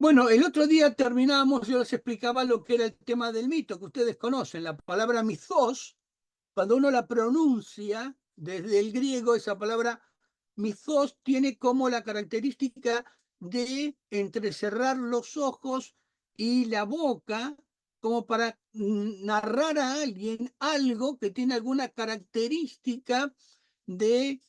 Bueno, el otro día terminamos, yo les explicaba lo que era el tema del mito, que ustedes conocen. La palabra mythos, cuando uno la pronuncia desde el griego, esa palabra mythos tiene como la característica de entrecerrar los ojos y la boca, como para narrar a alguien algo que tiene alguna característica de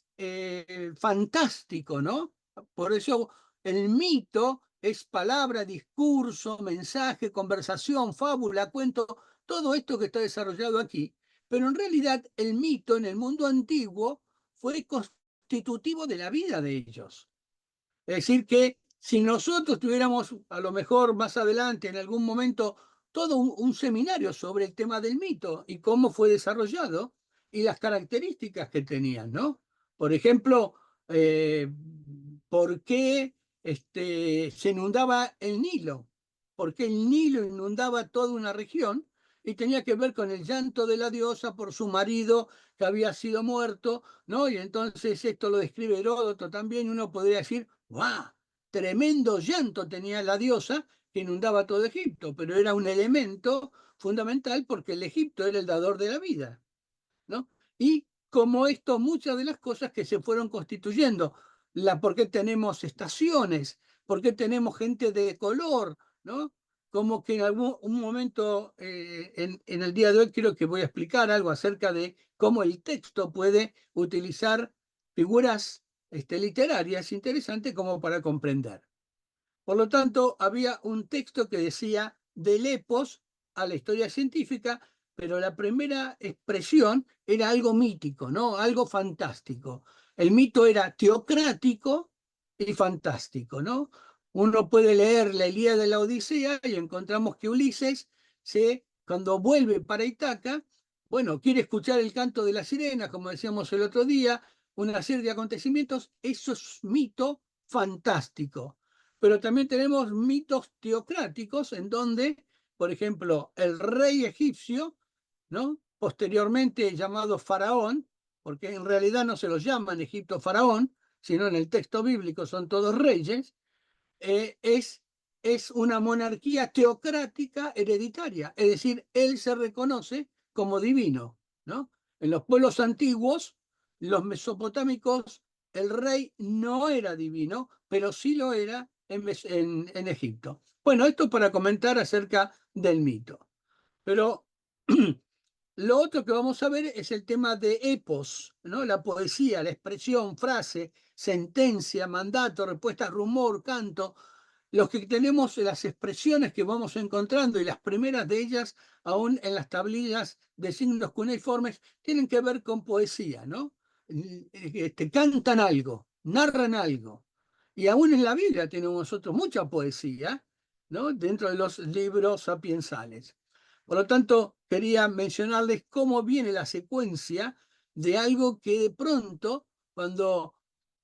fantástico, ¿no? Por eso el mito es palabra, discurso, mensaje, conversación, fábula, cuento, todo esto que está desarrollado aquí. Pero en realidad el mito en el mundo antiguo fue constitutivo de la vida de ellos. Es decir, que si nosotros tuviéramos, a lo mejor más adelante, en algún momento, todo un seminario sobre el tema del mito y cómo fue desarrollado y las características que tenían, ¿no? Por ejemplo, ¿por qué se inundaba el Nilo? ¿Por qué el Nilo inundaba toda una región? Y tenía que ver con el llanto de la diosa por su marido que había sido muerto, ¿no? Y entonces esto lo describe Heródoto también, y uno podría decir, ¡guau! Tremendo llanto tenía la diosa que inundaba todo Egipto, pero era un elemento fundamental porque el Egipto era el dador de la vida, ¿no? Y como esto, muchas de las cosas que se fueron constituyendo, por qué tenemos estaciones, por qué tenemos gente de color, ¿no? Como que en algún un momento, en el día de hoy, creo que voy a explicar algo acerca de cómo el texto puede utilizar figuras literarias interesantes como para comprender. Por lo tanto, había un texto que decía del epos a la historia científica, pero la primera expresión era algo mítico, ¿no? Algo fantástico. El mito era teocrático y fantástico, ¿no? Uno puede leer la Ilíada de la Odisea y encontramos que Ulises, cuando vuelve para Ítaca, bueno, quiere escuchar el canto de la sirena, como decíamos el otro día, una serie de acontecimientos, eso es mito fantástico. Pero también tenemos mitos teocráticos en donde, por ejemplo, el rey egipcio, ¿no? Posteriormente llamado faraón, porque en realidad no se los llama en Egipto faraón, sino en el texto bíblico son todos reyes, eh, es, es una monarquía teocrática hereditaria, es decir, él se reconoce como divino, ¿no? En los pueblos antiguos, los mesopotámicos, el rey no era divino, pero sí lo era en Egipto. Bueno, esto para comentar acerca del mito. Pero lo otro que vamos a ver es el tema de epos, ¿no? La poesía, la expresión, frase, sentencia, mandato, respuesta, rumor, canto, los que tenemos las expresiones que vamos encontrando y las primeras de ellas, aún en las tablillas de signos cuneiformes, tienen que ver con poesía, ¿no? Cantan algo, narran algo. Y aún en la Biblia tenemos nosotros mucha poesía, ¿no? Dentro de los libros sapiensales. Por lo tanto, quería mencionarles cómo viene la secuencia de algo que de pronto, cuando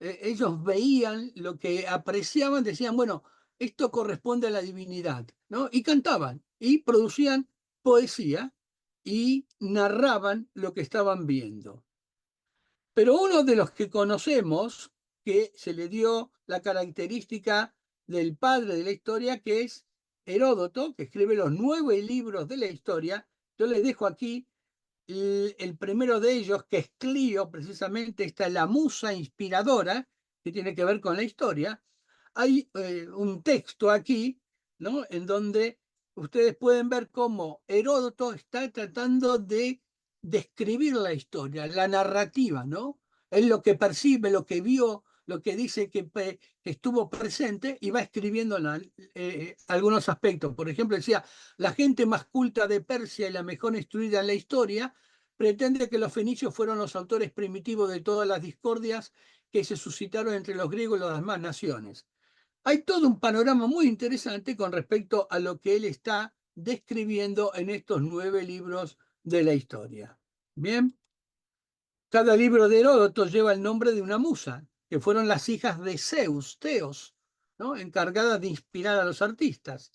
ellos veían lo que apreciaban, decían, bueno, esto corresponde a la divinidad, ¿no? Y cantaban y producían poesía y narraban lo que estaban viendo. Pero uno de los que conocemos, que se le dio la característica del padre de la historia, que es Heródoto, que escribe los 9 libros de la historia, yo les dejo aquí el primero de ellos, que es Clio, precisamente, esta es la musa inspiradora, que tiene que ver con la historia. Hay un texto aquí, ¿no? En donde ustedes pueden ver cómo Heródoto está tratando de describir la historia, la narrativa, ¿no? Es lo que percibe, lo que vio, lo que dice que estuvo presente y va escribiendo algunos aspectos. Por ejemplo, decía, la gente más culta de Persia y la mejor instruida en la historia pretende que los fenicios fueron los autores primitivos de todas las discordias que se suscitaron entre los griegos y las demás naciones. Hay todo un panorama muy interesante con respecto a lo que él está describiendo en estos 9 libros de la historia. Bien, cada libro de Heródoto lleva el nombre de una musa, que fueron las hijas de Zeus, Teos, ¿no? Encargadas de inspirar a los artistas.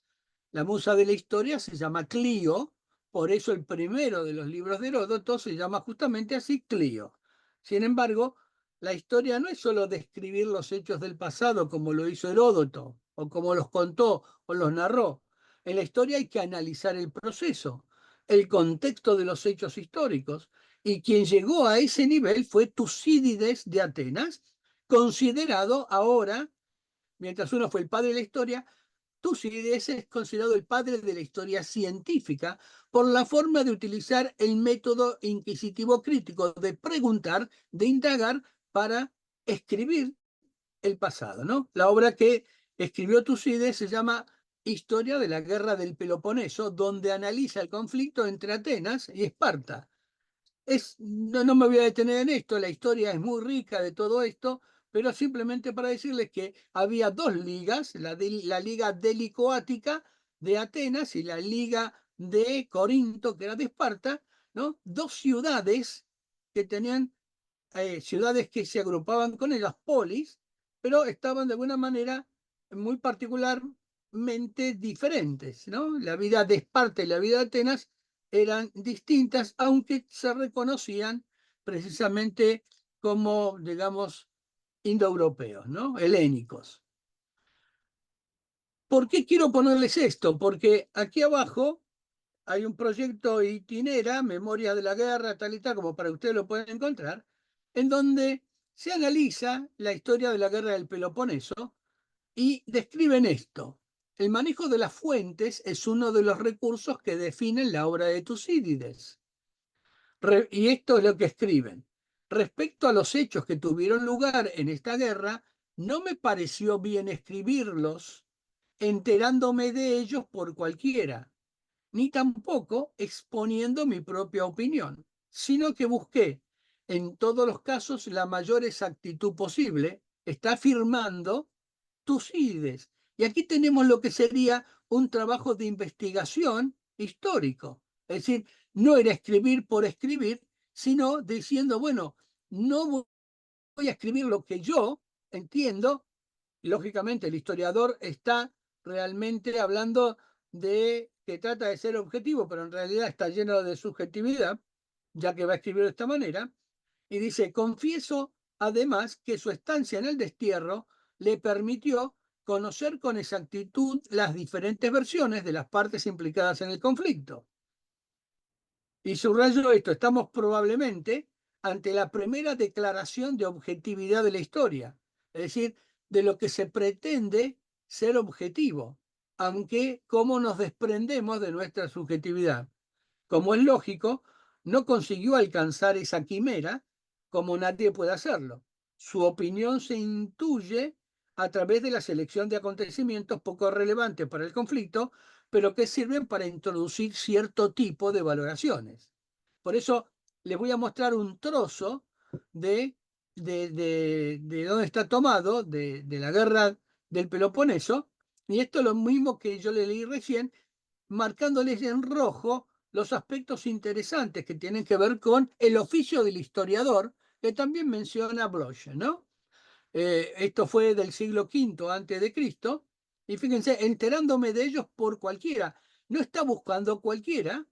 La musa de la historia se llama Clio, por eso el primero de los libros de Heródoto se llama justamente así Clio. Sin embargo, la historia no es solo describir los hechos del pasado como lo hizo Heródoto, o como los contó o los narró. En la historia hay que analizar el proceso, el contexto de los hechos históricos. Y quien llegó a ese nivel fue Tucídides de Atenas, considerado ahora, mientras uno fue el padre de la historia, Tucídides es considerado el padre de la historia científica por la forma de utilizar el método inquisitivo crítico, de preguntar, de indagar para escribir el pasado, ¿no? La obra que escribió Tucídides se llama Historia de la Guerra del Peloponeso, donde analiza el conflicto entre Atenas y Esparta. No me voy a detener en esto, la historia es muy rica de todo esto, pero simplemente para decirles que había dos ligas, la liga delicoática de Atenas y la liga de Corinto, que era de Esparta, ¿no? Dos ciudades que tenían, ciudades que se agrupaban con ellas, polis, pero estaban de alguna manera muy particularmente diferentes, ¿no? La vida de Esparta y la vida de Atenas eran distintas, aunque se reconocían precisamente como, digamos, indoeuropeos, ¿no? Helénicos. ¿Por qué quiero ponerles esto? Porque aquí abajo hay un proyecto itinera, Memoria de la Guerra, tal y tal, como para ustedes lo pueden encontrar, en donde se analiza la historia de la Guerra del Peloponeso y describen esto. El manejo de las fuentes es uno de los recursos que definen la obra de Tucídides. Y esto es lo que escriben. Respecto a los hechos que tuvieron lugar en esta guerra, no me pareció bien escribirlos enterándome de ellos por cualquiera, ni tampoco exponiendo mi propia opinión, sino que busqué en todos los casos la mayor exactitud posible, está afirmando Tucídides. Y aquí tenemos lo que sería un trabajo de investigación histórico. Es decir, no era escribir por escribir, sino diciendo, bueno, no voy a escribir lo que yo entiendo. Lógicamente, el historiador está realmente hablando de que trata de ser objetivo, pero en realidad está lleno de subjetividad, ya que va a escribir de esta manera. Y dice, confieso además que su estancia en el destierro le permitió conocer con exactitud las diferentes versiones de las partes implicadas en el conflicto. Y subrayo esto, estamos probablemente ante la primera declaración de objetividad de la historia, es decir, de lo que se pretende ser objetivo, aunque cómo nos desprendemos de nuestra subjetividad. Como es lógico, no consiguió alcanzar esa quimera como nadie puede hacerlo. Su opinión se intuye a través de la selección de acontecimientos poco relevantes para el conflicto, pero que sirven para introducir cierto tipo de valoraciones. Por eso les voy a mostrar un trozo de dónde está tomado, de la guerra del Peloponeso, y esto es lo mismo que yo le leí recién, marcándoles en rojo los aspectos interesantes que tienen que ver con el oficio del historiador, que también menciona Bloch, ¿no? Esto fue del siglo V antes de Cristo, y fíjense, enterándome de ellos por cualquiera. No está buscando cualquiera,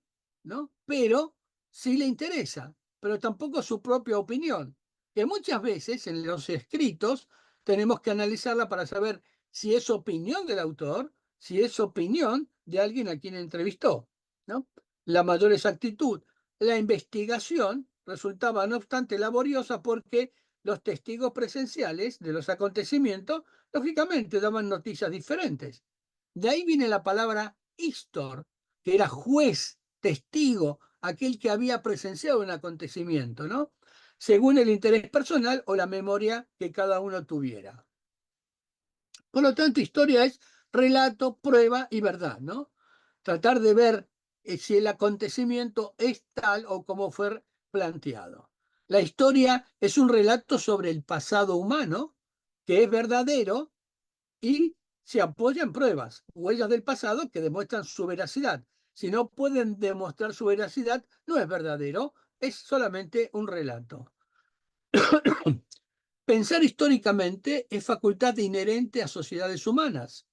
¿no? Pero sí le interesa, pero tampoco su propia opinión, que muchas veces en los escritos tenemos que analizarla para saber si es opinión del autor, si es opinión de alguien a quien entrevistó, ¿no? La mayor exactitud. La investigación resultaba, no obstante, laboriosa porque los testigos presenciales de los acontecimientos, lógicamente, daban noticias diferentes. De ahí viene la palabra histor, que era juez, testigo, aquel que había presenciado un acontecimiento, ¿no? Según el interés personal o la memoria que cada uno tuviera. Por lo tanto, historia es relato, prueba y verdad, ¿no? Tratar de ver si el acontecimiento es tal o como fue planteado. La historia es un relato sobre el pasado humano que es verdadero y se apoya en pruebas, huellas del pasado que demuestran su veracidad. Si no pueden demostrar su veracidad, no es verdadero, es solamente un relato. Pensar históricamente es facultad inherente a sociedades humanas,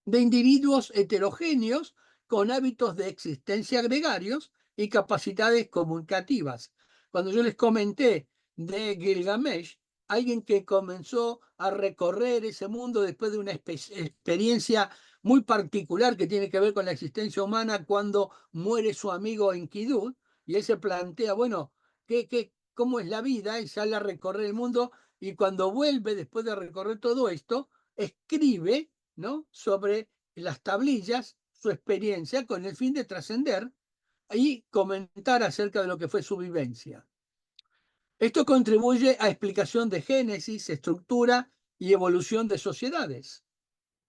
de individuos heterogéneos con hábitos de existencia gregarios y capacidades comunicativas. Cuando yo les comenté de Gilgamesh, alguien que comenzó a recorrer ese mundo después de una experiencia muy particular que tiene que ver con la existencia humana cuando muere su amigo Enkidu, y él se plantea, bueno, cómo es la vida? Y sale a recorrer el mundo, y cuando vuelve, después de recorrer todo esto, escribe, ¿no?, sobre las tablillas su experiencia con el fin de trascender y comentar acerca de lo que fue su vivencia. Esto contribuye a explicación de génesis, estructura y evolución de sociedades.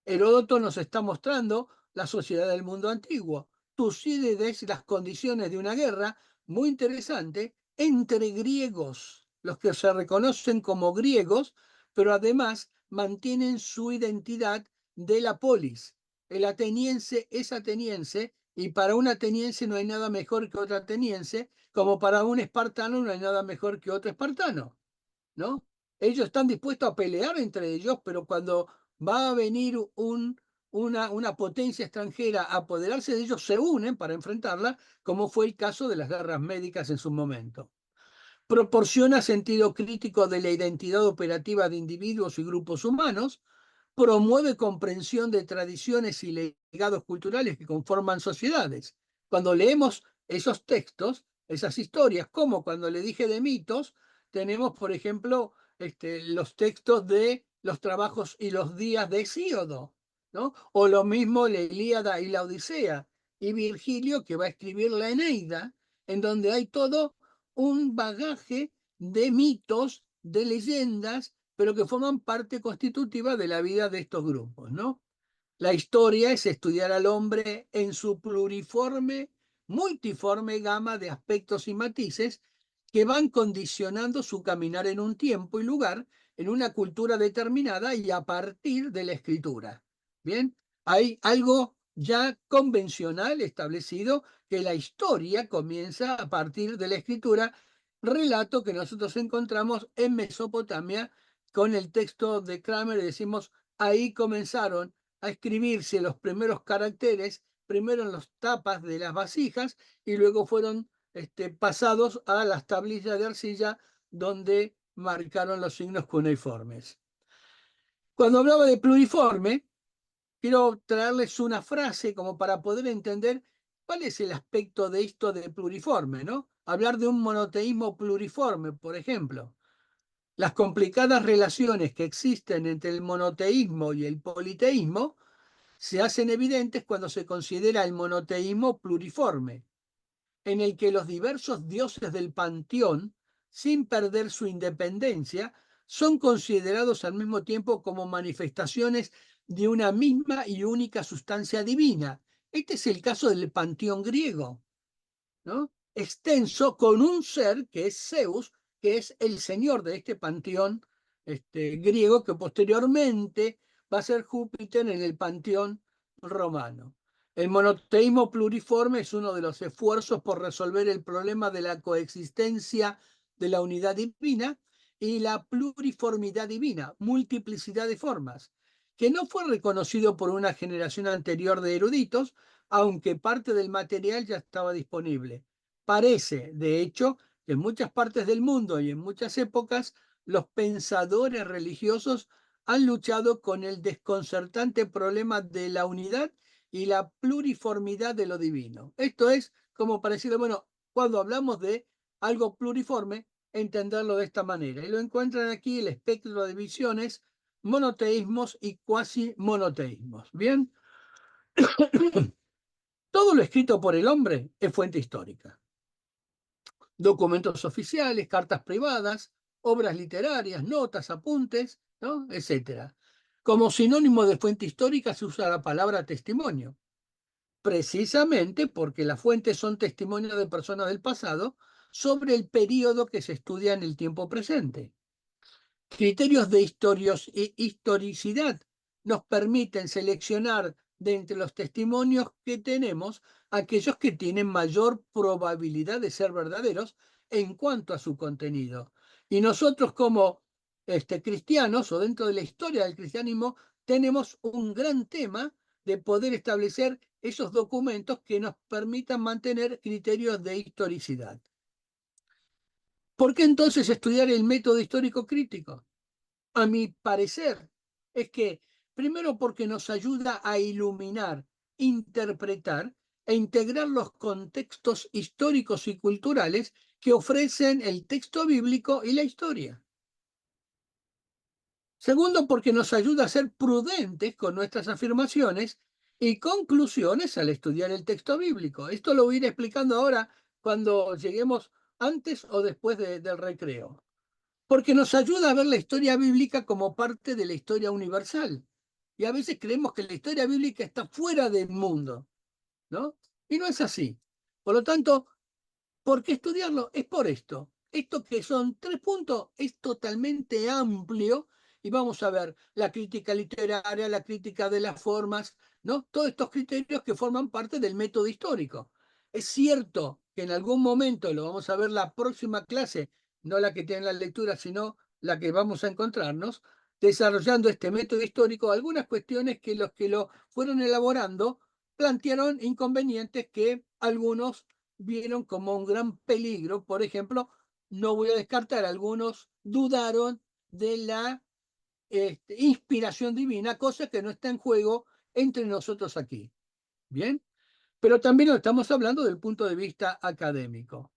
Heródoto nos está mostrando la sociedad del mundo antiguo. Tucídides, las condiciones de una guerra muy interesante entre griegos, los que se reconocen como griegos, pero además mantienen su identidad de la polis. El ateniense es ateniense y para un ateniense no hay nada mejor que otro ateniense, como para un espartano no hay nada mejor que otro espartano, ¿no? Ellos están dispuestos a pelear entre ellos, pero cuando va a venir una potencia extranjera a apoderarse de ellos, se unen para enfrentarla, como fue el caso de las guerras médicas en su momento. Proporciona sentido crítico de la identidad operativa de individuos y grupos humanos, promueve comprensión de tradiciones y legados culturales que conforman sociedades. Cuando leemos esos textos, esas historias, como cuando le dije de mitos, tenemos, por ejemplo, los textos de los trabajos y los días de Hesíodo, ¿no? O lo mismo la Ilíada y la Odisea, y Virgilio, que va a escribir la Eneida, en donde hay todo un bagaje de mitos, de leyendas, pero que forman parte constitutiva de la vida de estos grupos, ¿no? La historia es estudiar al hombre en su pluriforme, multiforme gama de aspectos y matices que van condicionando su caminar en un tiempo y lugar, en una cultura determinada y a partir de la escritura. Bien, hay algo ya convencional establecido que la historia comienza a partir de la escritura, relato que nosotros encontramos en Mesopotamia con el texto de Kramer y decimos, ahí comenzaron a escribirse los primeros caracteres, primero en las tapas de las vasijas y luego fueron pasados a las tablillas de arcilla donde marcaron los signos cuneiformes. Cuando hablaba de pluriforme, quiero traerles una frase como para poder entender cuál es el aspecto de esto de pluriforme, ¿no? Hablar de un monoteísmo pluriforme, por ejemplo. Las complicadas relaciones que existen entre el monoteísmo y el politeísmo se hacen evidentes cuando se considera el monoteísmo pluriforme, en el que los diversos dioses del panteón, sin perder su independencia, son considerados al mismo tiempo como manifestaciones de una misma y única sustancia divina. Este es el caso del panteón griego, ¿no? Extenso con un ser que es Zeus, que es el señor de este panteón griego, que posteriormente va a ser Júpiter en el panteón romano. El monoteísmo pluriforme es uno de los esfuerzos por resolver el problema de la coexistencia de la unidad divina y la pluriformidad divina, multiplicidad de formas, que no fue reconocido por una generación anterior de eruditos, aunque parte del material ya estaba disponible. Parece, de hecho, que en muchas partes del mundo y en muchas épocas, los pensadores religiosos han luchado con el desconcertante problema de la unidad y la pluriformidad de lo divino. Esto es como parecido, bueno, cuando hablamos de algo pluriforme, entenderlo de esta manera. Y lo encuentran aquí el espectro de visiones, monoteísmos y cuasi monoteísmos. Bien. Todo lo escrito por el hombre es fuente histórica. Documentos oficiales, cartas privadas, obras literarias, notas, apuntes, ¿no?, etcétera. Como sinónimo de fuente histórica se usa la palabra testimonio, precisamente porque las fuentes son testimonios de personas del pasado sobre el periodo que se estudia en el tiempo presente. Criterios de historicidad nos permiten seleccionar de entre los testimonios que tenemos aquellos que tienen mayor probabilidad de ser verdaderos en cuanto a su contenido. Y nosotros como cristianos o dentro de la historia del cristianismo tenemos un gran tema de poder establecer esos documentos que nos permitan mantener criterios de historicidad. ¿Por qué entonces estudiar el método histórico crítico? a mi parecer, es que, primero porque nos ayuda a iluminar, interpretar e integrar los contextos históricos y culturales que ofrecen el texto bíblico y la historia. Segundo, porque nos ayuda a ser prudentes con nuestras afirmaciones y conclusiones al estudiar el texto bíblico. Esto lo voy a ir explicando ahora cuando lleguemos antes o después del recreo. Porque nos ayuda a ver la historia bíblica como parte de la historia universal. Y a veces creemos que la historia bíblica está fuera del mundo, ¿no? Y no es así. Por lo tanto, ¿por qué estudiarlo? Es por esto. Esto que son 3 puntos es totalmente amplio y vamos a ver la crítica literaria, la crítica de las formas, ¿no? Todos estos criterios que forman parte del método histórico. Es cierto que en algún momento, lo vamos a ver la próxima clase, no la que tiene la lectura, sino la que vamos a encontrarnos, desarrollando este método histórico, algunas cuestiones que los que lo fueron elaborando plantearon inconvenientes que algunos vieron como un gran peligro. Por ejemplo, no voy a descartar, algunos dudaron de la inspiración divina, cosa que no está en juego entre nosotros aquí. Bien, pero también lo estamos hablando del punto de vista académico.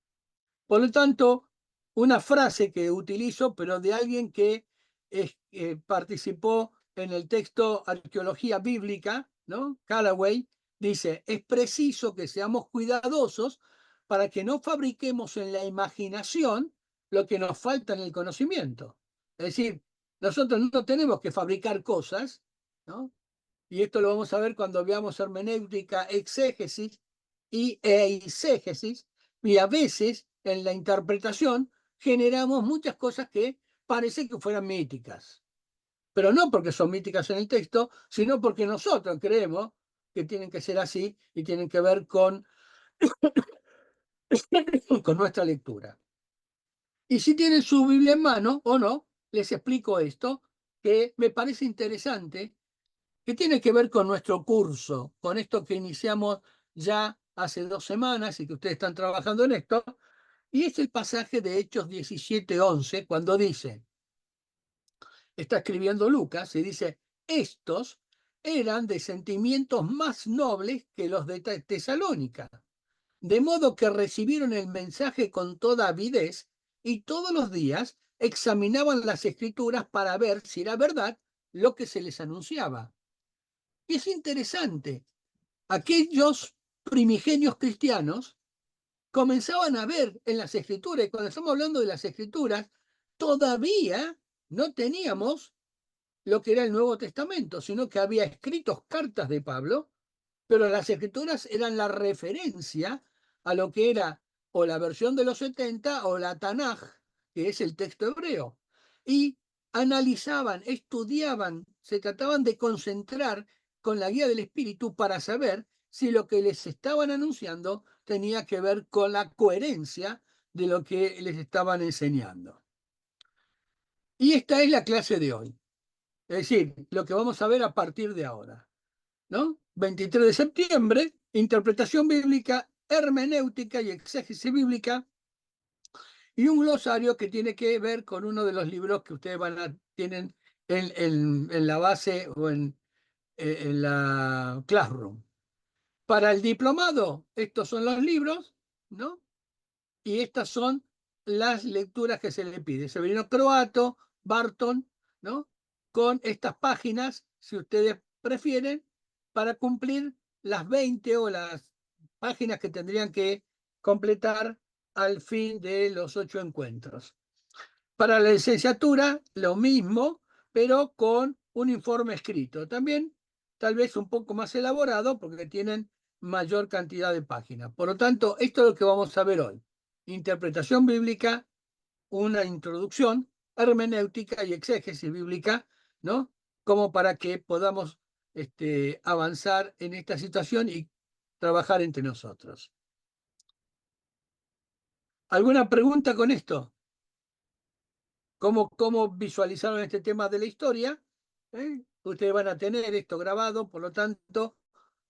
Por lo tanto, una frase que utilizo, pero de alguien que participó en el texto Arqueología Bíblica, ¿no? Callaway, dice, es preciso que seamos cuidadosos para que no fabriquemos en la imaginación lo que nos falta en el conocimiento. Es decir, nosotros no tenemos que fabricar cosas, ¿no? Y esto lo vamos a ver cuando veamos hermenéutica, exégesis y eisegesis, y a veces en la interpretación generamos muchas cosas que parece que fueran míticas, pero no porque son míticas en el texto, sino porque nosotros creemos que tienen que ser así y tienen que ver con, con nuestra lectura. Y si tienen su Biblia en mano o no, les explico esto, que me parece interesante, que tiene que ver con nuestro curso, con esto que iniciamos ya hace 2 semanas y que ustedes están trabajando en esto, y es el pasaje de Hechos 17:11, cuando dice, está escribiendo Lucas y dice, estos eran de sentimientos más nobles que los de Tesalónica, de modo que recibieron el mensaje con toda avidez y todos los días examinaban las escrituras para ver si era verdad lo que se les anunciaba. Y es interesante, aquellos primigenios cristianos comenzaban a ver en las escrituras, y cuando estamos hablando de las escrituras, todavía no teníamos lo que era el Nuevo Testamento, sino que había escritos cartas de Pablo, pero las escrituras eran la referencia a lo que era o la versión de los 70 o la Tanaj, que es el texto hebreo. Y analizaban, estudiaban, se trataban de concentrar con la guía del Espíritu para saber si lo que les estaban anunciando tenía que ver con la coherencia de lo que les estaban enseñando. Y esta es la clase de hoy. Es decir, lo que vamos a ver a partir de ahora, ¿no? 23 de septiembre, interpretación bíblica, hermenéutica y exégesis bíblica, y un glosario que tiene que ver con uno de los libros que ustedes tienen en la base o en la Classroom. Para el diplomado, estos son los libros, ¿no? Y estas son las lecturas que se le pide. Severino Croato, Barton, ¿no? Con estas páginas, si ustedes prefieren, para cumplir las 20 o las páginas que tendrían que completar al fin de los 8 encuentros. Para la licenciatura, lo mismo, pero con un informe escrito. También, tal vez un poco más elaborado, porque tienen mayor cantidad de páginas. Por lo tanto, esto es lo que vamos a ver hoy. Interpretación bíblica, una introducción, hermenéutica y exégesis bíblica, ¿no? Como para que podamos avanzar en esta situación y trabajar entre nosotros. ¿Alguna pregunta con esto? ¿Cómo visualizaron este tema de la historia? Ustedes van a tener esto grabado, por lo tanto,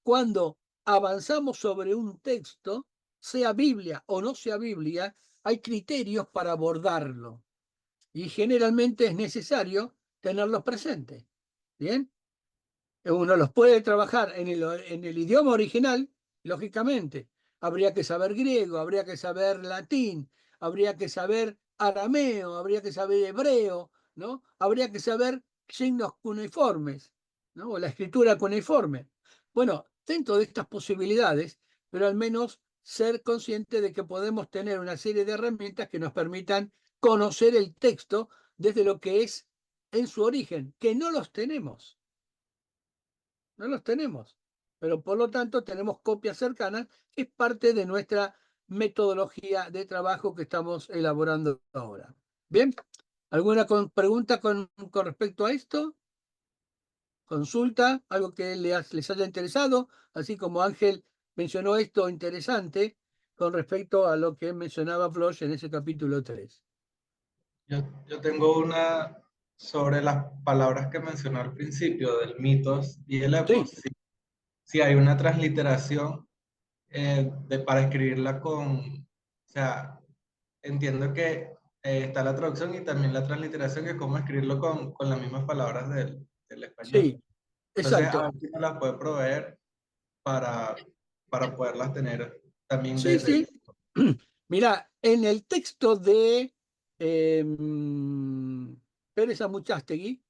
cuando avanzamos sobre un texto, sea Biblia o no sea Biblia, hay criterios para abordarlo. Y generalmente es necesario tenerlos presentes. ¿Bien? Uno los puede trabajar en el idioma original, lógicamente. Habría que saber griego, habría que saber latín, habría que saber arameo, habría que saber hebreo, ¿no? Habría que saber signos cuneiformes, ¿no? O la escritura cuneiforme. Bueno, dentro de estas posibilidades, pero al menos ser consciente de que podemos tener una serie de herramientas que nos permitan conocer el texto desde lo que es en su origen, que no los tenemos. No los tenemos, pero por lo tanto tenemos copias cercanas, que es parte de nuestra metodología de trabajo que estamos elaborando ahora. Bien, ¿alguna pregunta con respecto a esto? ¿Consulta? ¿Algo que les haya interesado? Así como Ángel mencionó esto interesante con respecto a lo que mencionaba Flosch en ese capítulo 3. Yo tengo una sobre las palabras que mencionó al principio del mitos y el epos. Sí, Si hay una transliteración para escribirla o sea, entiendo que está la traducción y también la transliteración, que es cómo escribirlo con las mismas palabras del español. sí, Entonces, a exacto. ver si me las puede proveer para, para poderlas tener también Sí, sí. Mira, en el texto de Pérez Amuchastegui,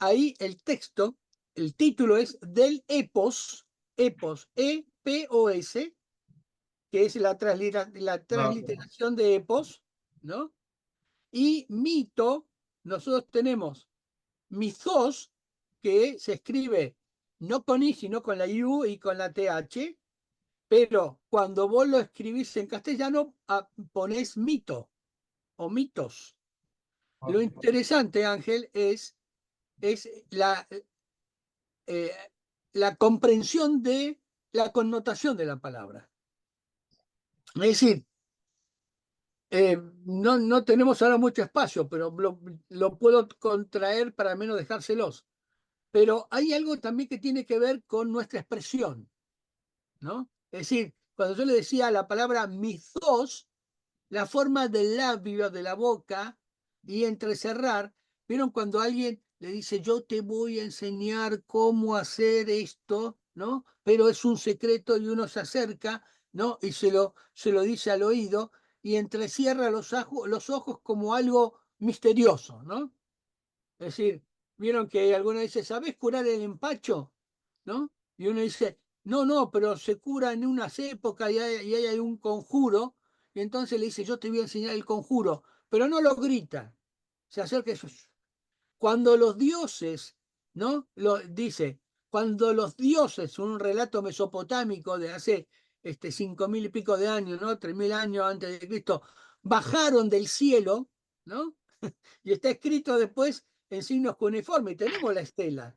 ahí el texto, el título es del epos, epos, E-P-O-S, que es la Ok. transliteración de epos, ¿no? Y mito, nosotros tenemos mitos, que se escribe no con I, sino con la U y con la TH, pero cuando vos lo escribís en castellano, ponés mito o mitos. Lo Ok. interesante, Ángel, es eh, la comprensión de la connotación de la palabra. Es decir, no tenemos ahora mucho espacio, pero lo puedo contraer para menos dejárselos. Pero hay algo también que tiene que ver con nuestra expresión, ¿no? Es decir, cuando yo le decía la palabra mitos, la forma del labio, de la boca y entrecerrar. ¿Vieron cuando alguien le dice, yo te voy a enseñar cómo hacer esto, ¿no? Pero es un secreto y uno se acerca, ¿no? Y se lo dice al oído y entrecierra los ojos como algo misterioso, ¿no? Es decir, vieron que alguno dice, ¿sabés curar el empacho? ¿No? Y uno dice, no, no, pero se cura en unas épocas y hay un conjuro. Y entonces le dice, yo te voy a enseñar el conjuro, pero no lo grita. Se acerca y dice, cuando los dioses, ¿no? Dice, cuando los dioses, un relato mesopotámico de hace 5.000 y pico de años, ¿no? 3.000 años antes de Cristo, bajaron del cielo, ¿no? Y está escrito después en signos cuneiformes. Tenemos la estela.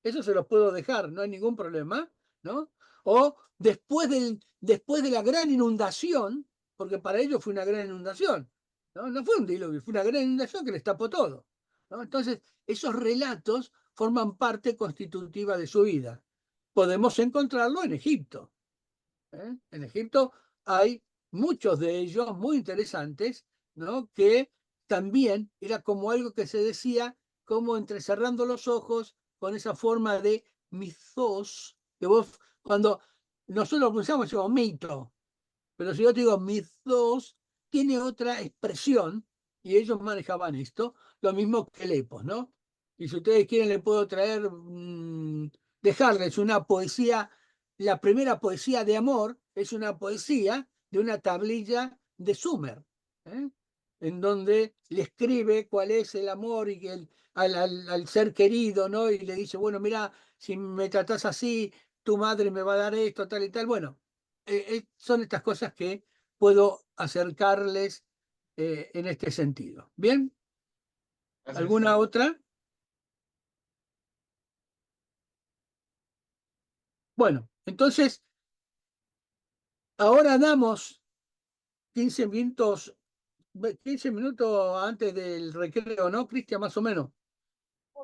Eso se los puedo dejar, no hay ningún problema, ¿no? O después de la gran inundación, porque para ellos fue una gran inundación, ¿no? No fue un diluvio, fue una gran inundación que les tapó todo, ¿no? Entonces, esos relatos forman parte constitutiva de su vida. Podemos encontrarlo en Egipto. ¿Eh? En Egipto hay muchos de ellos muy interesantes, ¿no? Que también era como algo que se decía, como entrecerrando los ojos, con esa forma de mitos, que vos, cuando nosotros lo pronunciamos, decimos mito, pero si yo te digo mitos, tiene otra expresión, y ellos manejaban esto, lo mismo que el epos, ¿no? Y si ustedes quieren, le puedo traer, dejarles una poesía. La primera poesía de amor es una poesía de una tablilla de Sumer, ¿eh? En donde le escribe cuál es el amor y al ser querido, ¿no? Y le dice, bueno, mira, si me tratás así, tu madre me va a dar esto, tal y tal. Bueno, son estas cosas que puedo acercarles en este sentido. ¿Bien? Gracias. ¿Alguna otra? Bueno, entonces, ahora damos 15 minutos, 15 minutos antes del recreo, ¿no, Cristian? Más o menos.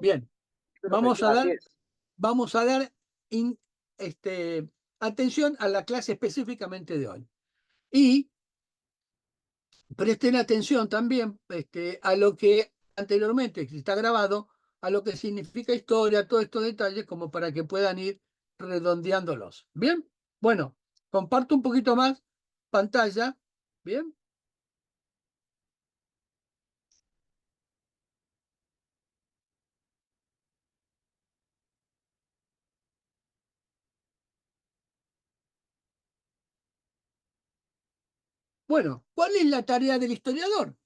Bien, vamos a Así dar, es. vamos a dar in- este, atención a la clase específicamente de hoy. Y presten atención también a lo que anteriormente, que está grabado, a lo que significa historia, todos estos detalles, como para que puedan ir redondeándolos. ¿Bien? Bueno, comparto un poquito más pantalla. ¿Bien? Bueno, ¿cuál es la tarea del historiador?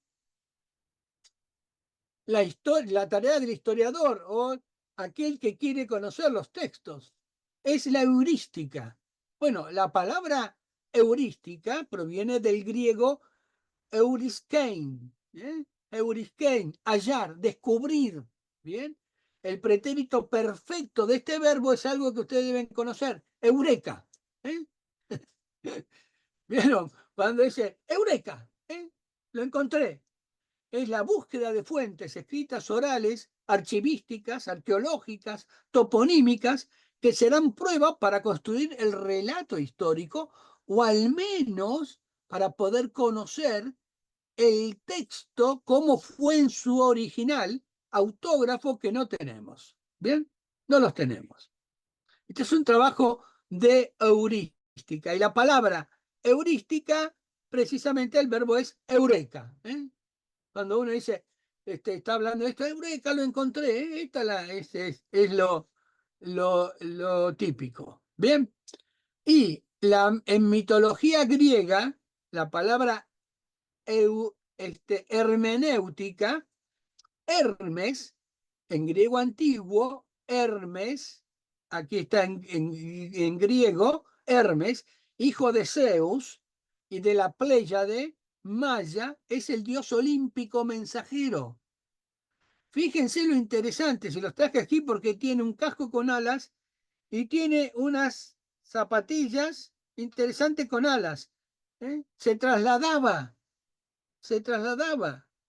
La tarea del historiador o aquel que quiere conocer los textos es la heurística. Bueno, la palabra heurística proviene del griego euriskein, ¿eh? Euriskein, hallar, descubrir, ¿bien? El pretérito perfecto de este verbo es algo que ustedes deben conocer, eureka, ¿eh? ¿Vieron? Cuando dice eureka, ¿eh? Lo encontré. Es la búsqueda de fuentes escritas orales, archivísticas, arqueológicas, toponímicas, que serán prueba para construir el relato histórico o al menos para poder conocer el texto como fue en su original, autógrafo que no tenemos. ¿Bien? No los tenemos. Este es un trabajo de heurística y la palabra heurística, precisamente el verbo es eureka. ¿Eh? Cuando uno dice, está hablando de esto, eureka, lo encontré, esta es lo típico. Bien, y en mitología griega, la palabra hermenéutica, Hermes, en griego antiguo, Hermes, aquí está en griego, Hermes, hijo de Zeus y de la Pléyade, Maya, es el dios olímpico mensajero. Fíjense lo interesante, se los traje aquí porque tiene un casco con alas y tiene unas zapatillas interesantes con alas. ¿Eh? Se trasladaba,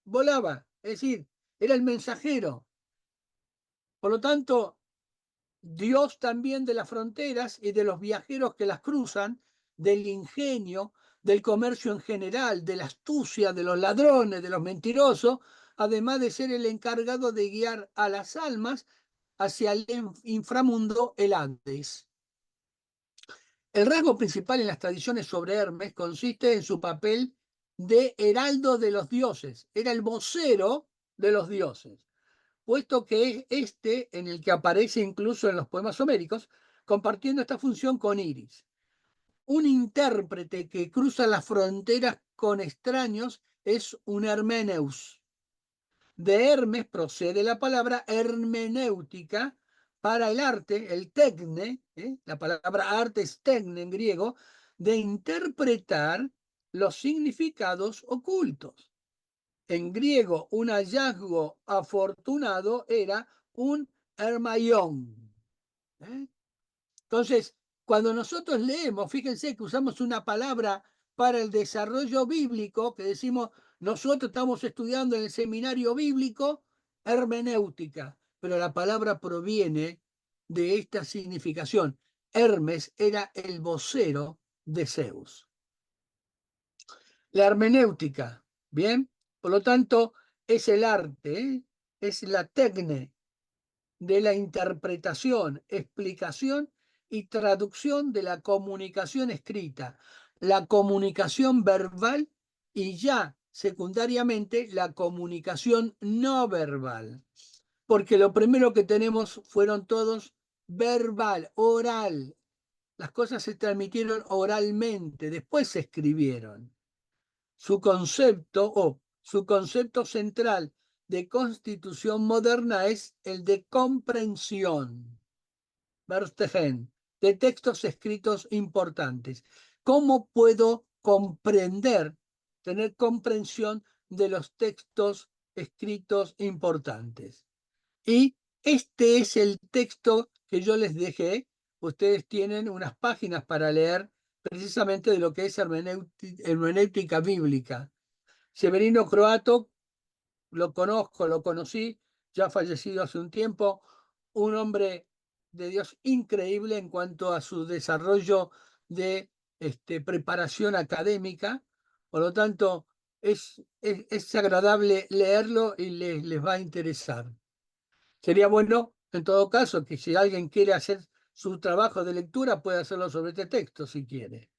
volaba, es decir, era el mensajero. Por lo tanto, Dios también de las fronteras y de los viajeros que las cruzan, del ingenio, del comercio en general, de la astucia, de los ladrones, de los mentirosos, además de ser el encargado de guiar a las almas hacia el inframundo, el Hades. El rasgo principal en las tradiciones sobre Hermes consiste en su papel de heraldo de los dioses. Era el vocero de los dioses, puesto que es este en el que aparece incluso en los poemas homéricos, compartiendo esta función con Iris. Un intérprete que cruza las fronteras con extraños es un hermeneus. De Hermes procede la palabra hermenéutica para el arte, el tecne, la palabra arte es tecne en griego, de interpretar los significados ocultos. En griego, un hallazgo afortunado era un hermaión. ¿Eh? Entonces, cuando nosotros leemos, fíjense que usamos una palabra para el desarrollo bíblico, que decimos, nosotros estamos estudiando en el seminario bíblico hermenéutica, pero la palabra proviene de esta significación. Hermes era el vocero de Zeus. La hermenéutica, ¿bien? Por lo tanto, es el arte, ¿eh? Es la tecne de la interpretación, explicación y traducción de la comunicación escrita, la comunicación verbal y ya secundariamente la comunicación no verbal. Porque lo primero que tenemos fueron todos verbal, oral. Las cosas se transmitieron oralmente, después se escribieron. Su concepto central de constitución moderna es el de comprensión, Verstehen, de textos escritos importantes. ¿Cómo puedo comprender, tener comprensión de los textos escritos importantes? Y este es el texto que yo les dejé. Ustedes tienen unas páginas para leer precisamente de lo que es hermenéutica bíblica. Severino Croato, lo conozco, lo conocí, ya fallecido hace un tiempo, un hombre de Dios increíble en cuanto a su desarrollo de preparación académica. Por lo tanto, es agradable leerlo y les va a interesar. Sería bueno, en todo caso, que si alguien quiere hacer su trabajo de lectura, puede hacerlo sobre este texto, si quiere.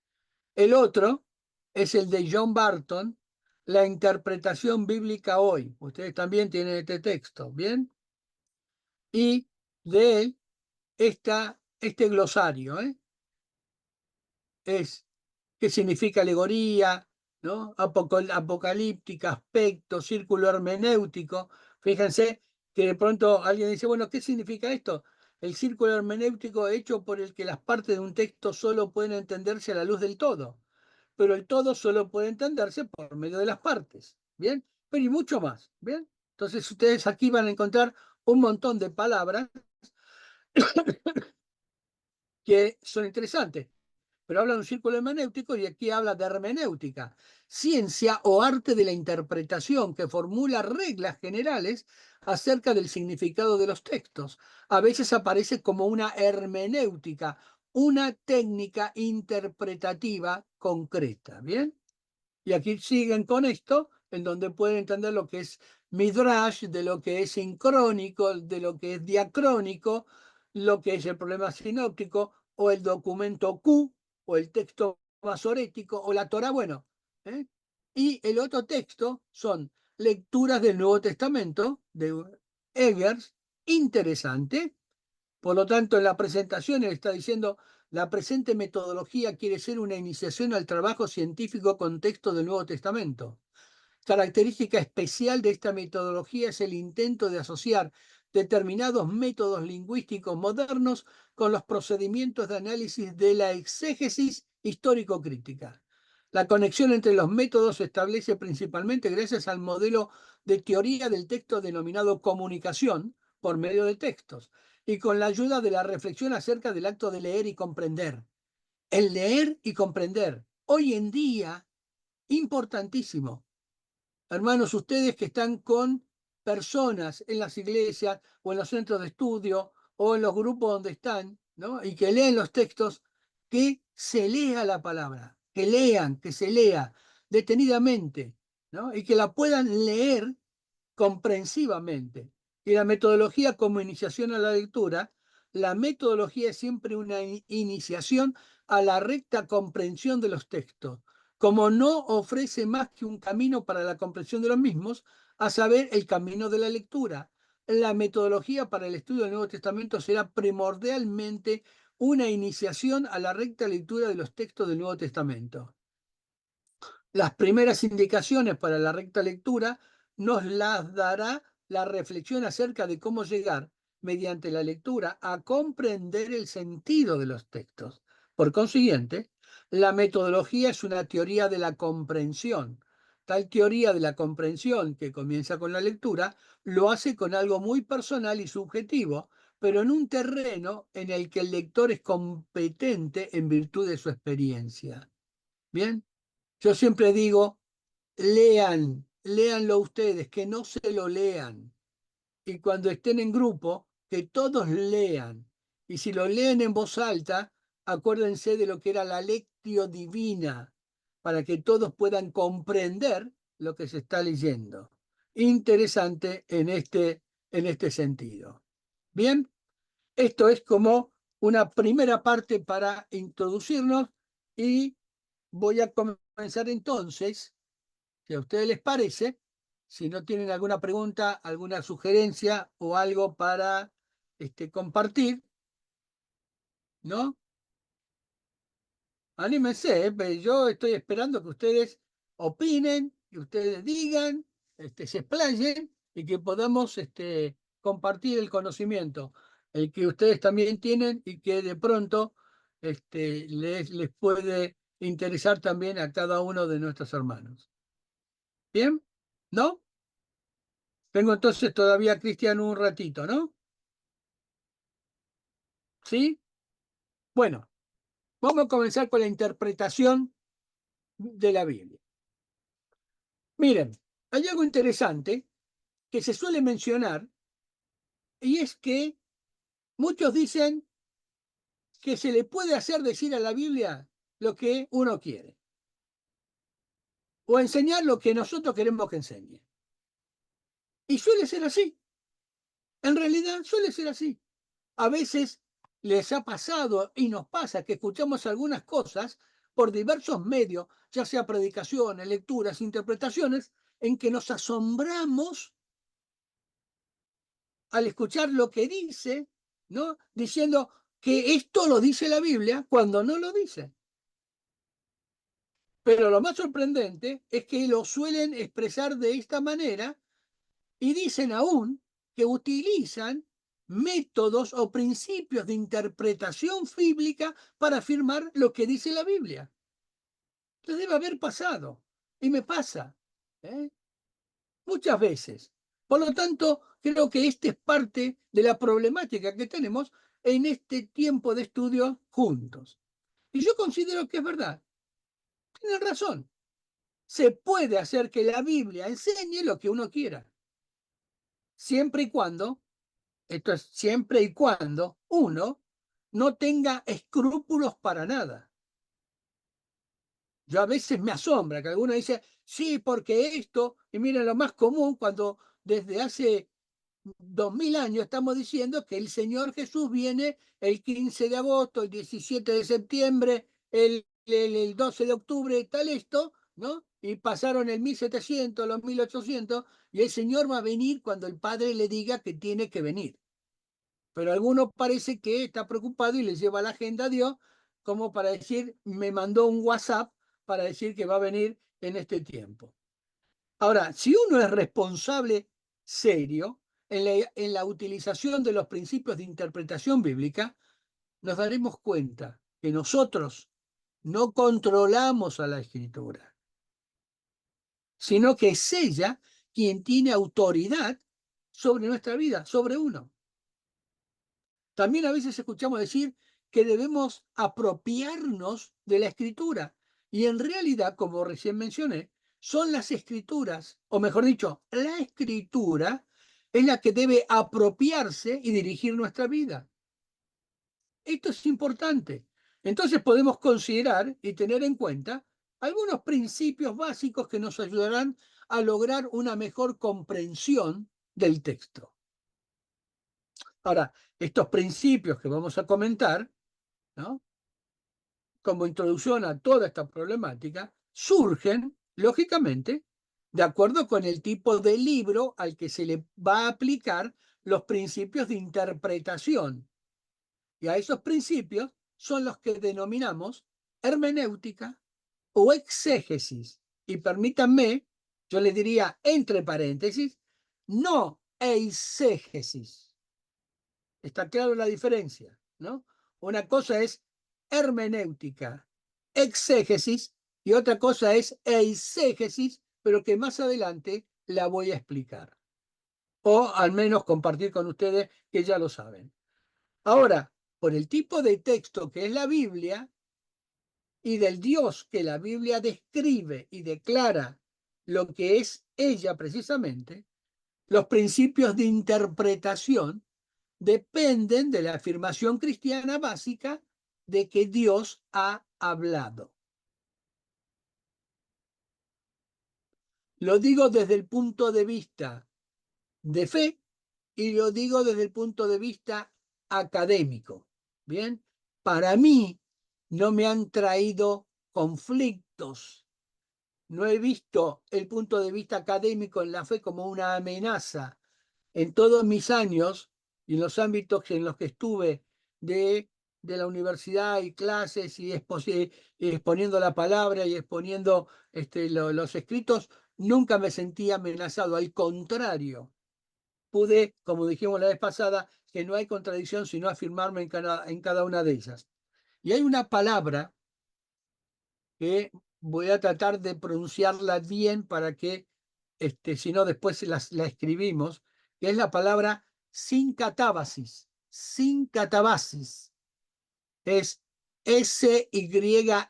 El otro es el de John Barton, La interpretación bíblica hoy. Ustedes también tienen este texto, ¿bien? Y de él está este glosario, ¿eh? Es qué significa alegoría, ¿no? Apocalíptica, aspecto, círculo hermenéutico. Fíjense que de pronto alguien dice, bueno, ¿qué significa esto? El círculo hermenéutico hecho por el que las partes de un texto solo pueden entenderse a la luz del todo, pero el todo solo puede entenderse por medio de las partes, ¿bien? Pero y mucho más, ¿bien? Entonces ustedes aquí van a encontrar un montón de palabras que son interesantes, pero habla de un círculo hermenéutico y aquí habla de hermenéutica, ciencia o arte de la interpretación que formula reglas generales acerca del significado de los textos. A veces aparece como una hermenéutica, una técnica interpretativa concreta, ¿bien? Y aquí siguen con esto, en donde pueden entender lo que es midrash, de lo que es sincrónico, de lo que es diacrónico, lo que es el problema sinóptico, o el documento Q, o el texto masorético, o la Torah, bueno. ¿Eh? Y el otro texto son lecturas del Nuevo Testamento, de Eggers, interesante. Por lo tanto, en la presentación él está diciendo, la presente metodología quiere ser una iniciación al trabajo científico con texto del Nuevo Testamento. Característica especial de esta metodología es el intento de asociar determinados métodos lingüísticos modernos con los procedimientos de análisis de la exégesis histórico-crítica. La conexión entre los métodos se establece principalmente gracias al modelo de teoría del texto denominado comunicación por medio de textos y con la ayuda de la reflexión acerca del acto de leer y comprender. El leer y comprender, hoy en día, importantísimo. Hermanos, ustedes que están con personas en las iglesias o en los centros de estudio o en los grupos donde están, ¿no? Y que leen los textos, que se lea la palabra, que lean, que se lea detenidamente, ¿no? Y que la puedan leer comprensivamente. Y la metodología como iniciación a la lectura, la metodología es siempre una iniciación a la recta comprensión de los textos, como no ofrece más que un camino para la comprensión de los mismos, a saber, el camino de la lectura. La metodología para el estudio del Nuevo Testamento será primordialmente una iniciación a la recta lectura de los textos del Nuevo Testamento. Las primeras indicaciones para la recta lectura nos las dará la reflexión acerca de cómo llegar, mediante la lectura, a comprender el sentido de los textos. Por consiguiente, la metodología es una teoría de la comprensión. Tal teoría de la comprensión, que comienza con la lectura, lo hace con algo muy personal y subjetivo, pero en un terreno en el que el lector es competente en virtud de su experiencia. ¿Bien? Yo siempre digo, léanlo ustedes, que no se lo lean. Y cuando estén en grupo, que todos lean. Y si lo leen en voz alta, acuérdense de lo que era la lectio divina, para que todos puedan comprender lo que se está leyendo. Interesante en este sentido. Bien, esto es como una primera parte para introducirnos y voy a comenzar entonces, si a ustedes les parece, si no tienen alguna pregunta, alguna sugerencia o algo para compartir, ¿no? Anímense, yo estoy esperando que ustedes opinen, que ustedes digan, se explayen y que podamos compartir el conocimiento, el que ustedes también tienen y que de pronto les puede interesar también a cada uno de nuestros hermanos. ¿Bien? ¿No? Tengo entonces todavía, Cristian, un ratito, ¿no? ¿Sí? Bueno, vamos a comenzar con la interpretación de la Biblia. Miren, hay algo interesante que se suele mencionar y es que muchos dicen que se le puede hacer decir a la Biblia lo que uno quiere o enseñar lo que nosotros queremos que enseñe. Y suele ser así. En realidad suele ser así. A veces les ha pasado y nos pasa que escuchamos algunas cosas por diversos medios, ya sea predicaciones, lecturas, interpretaciones, en que nos asombramos al escuchar lo que dice, ¿no? Diciendo que esto lo dice la Biblia cuando no lo dice. Pero lo más sorprendente es que lo suelen expresar de esta manera y dicen aún que utilizan métodos o principios de interpretación bíblica para afirmar lo que dice la Biblia. Les debe haber pasado, y me pasa, ¿eh? Muchas veces. Por lo tanto, creo que esta es parte de la problemática que tenemos en este tiempo de estudio juntos. Y yo considero que es verdad. Tienen razón. Se puede hacer que la Biblia enseñe lo que uno quiera, siempre y cuando, esto es siempre y cuando uno no tenga escrúpulos para nada. Yo a veces me asombra que alguno dice, sí, porque esto, y miren lo más común cuando desde hace 2000 años estamos diciendo que el Señor Jesús viene el 15 de agosto, el 17 de septiembre, el 12 de octubre, tal esto, ¿no? Y pasaron el 1700, los 1800, y el Señor va a venir cuando el Padre le diga que tiene que venir. Pero alguno parece que está preocupado y le lleva la agenda a Dios como para decir, me mandó un WhatsApp para decir que va a venir en este tiempo. Ahora, si uno es responsable serio en la utilización de los principios de interpretación bíblica, nos daremos cuenta que nosotros no controlamos a la Escritura, sino que es ella quien tiene autoridad sobre nuestra vida, sobre uno. También a veces escuchamos decir que debemos apropiarnos de la Escritura. Y en realidad, como recién mencioné, son las Escrituras, o mejor dicho, la Escritura es la que debe apropiarse y dirigir nuestra vida. Esto es importante. Entonces podemos considerar y tener en cuenta algunos principios básicos que nos ayudarán a lograr una mejor comprensión del texto. Ahora, estos principios que vamos a comentar, ¿no?, como introducción a toda esta problemática, surgen, lógicamente, de acuerdo con el tipo de libro al que se le va a aplicar los principios de interpretación. Y a esos principios son los que denominamos hermenéutica o exégesis. Y permítanme, yo le diría entre paréntesis, no eisegesis. Está claro la diferencia, ¿no? Una cosa es hermenéutica, exégesis, y otra cosa es eisegesis, pero que más adelante la voy a explicar. O al menos compartir con ustedes que ya lo saben. Ahora, por el tipo de texto que es la Biblia y del Dios que la Biblia describe y declara lo que es ella precisamente, los principios de interpretación dependen de la afirmación cristiana básica de que Dios ha hablado. Lo digo desde el punto de vista de fe y lo digo desde el punto de vista académico. Bien, para mí no me han traído conflictos. No he visto el punto de vista académico en la fe como una amenaza. En todos mis años y en los ámbitos en los que estuve de la universidad y clases y exponiendo la palabra y exponiendo los escritos, nunca me sentí amenazado. Al contrario, pude, como dijimos la vez pasada, que no hay contradicción sino afirmarme en cada una de ellas. Y hay una palabra que voy a tratar de pronunciarla bien para que, si no, después la escribimos, que es la palabra sincatabasis. Sincatabasis. Es Synkatabasis.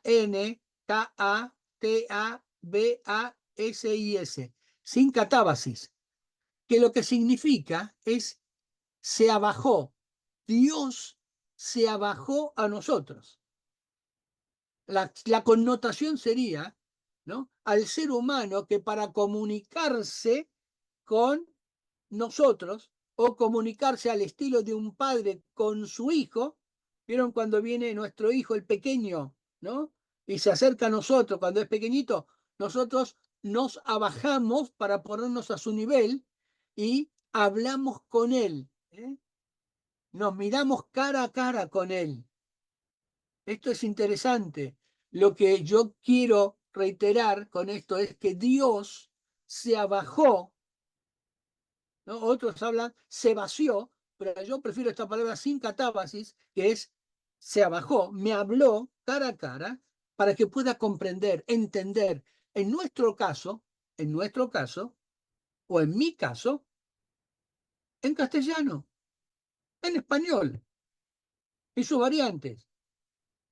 Sincatabasis. Que lo que significa es se abajó. Dios se abajó a nosotros. La connotación sería, ¿no?, al ser humano que para comunicarse con nosotros o comunicarse al estilo de un padre con su hijo. ¿Vieron cuando viene nuestro hijo, el pequeño, ¿no? Y se acerca a nosotros cuando es pequeñito? Nosotros nos abajamos para ponernos a su nivel y hablamos con él, ¿eh? Nos miramos cara a cara con él. Esto es interesante. Lo que yo quiero reiterar con esto es que Dios se abajó, ¿no? Otros hablan se vació, pero yo prefiero esta palabra sin catábasis, que es se abajó, me habló cara a cara para que pueda comprender, entender. En nuestro caso, o en mi caso, en castellano, en español y sus variantes.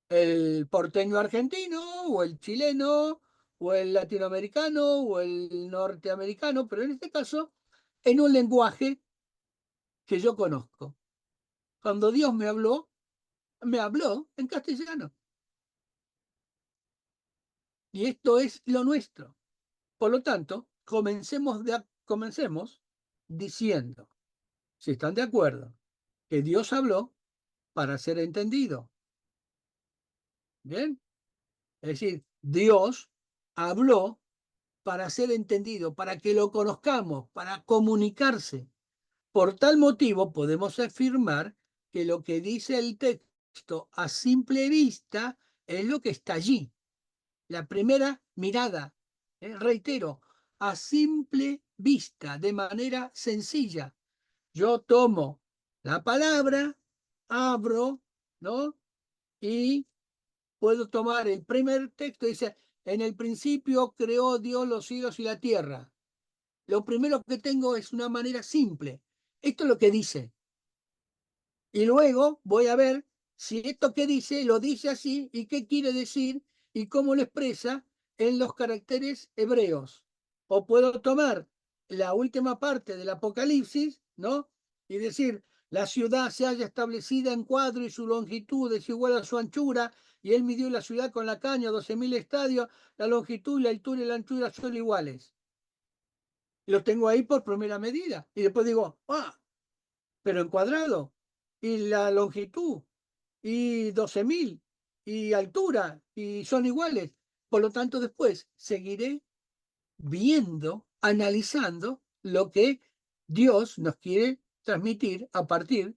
El porteño argentino, o el chileno, o el latinoamericano, o el norteamericano, pero en este caso, en un lenguaje que yo conozco. Cuando Dios me habló en castellano. Y esto es lo nuestro. Por lo tanto, comencemos diciendo, si están de acuerdo, que Dios habló para ser entendido. ¿Bien? Es decir, Dios habló para ser entendido, para que lo conozcamos, para comunicarse. Por tal motivo, podemos afirmar que lo que dice el texto a simple vista es lo que está allí. La primera mirada, reitero, a simple vista, de manera sencilla. Yo tomo la palabra, abro, ¿no? Y puedo tomar el primer texto, dice, en el principio creó Dios los cielos y la tierra. Lo primero que tengo es una manera simple. Esto es lo que dice. Y luego voy a ver si esto que dice lo dice así y qué quiere decir y cómo lo expresa en los caracteres hebreos. O puedo tomar la última parte del Apocalipsis, ¿no? Y decir, la ciudad se halla establecida en cuadro y su longitud es igual a su anchura, y él midió la ciudad con la caña, 12.000 estadios, la longitud, la altura y la anchura son iguales. Lo tengo ahí por primera medida. Y después digo, pero en cuadrado. Y la longitud, y 12.000, y altura, y son iguales. Por lo tanto, después seguiré viendo, analizando lo que Dios nos quiere transmitir a partir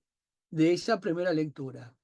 de esa primera lectura.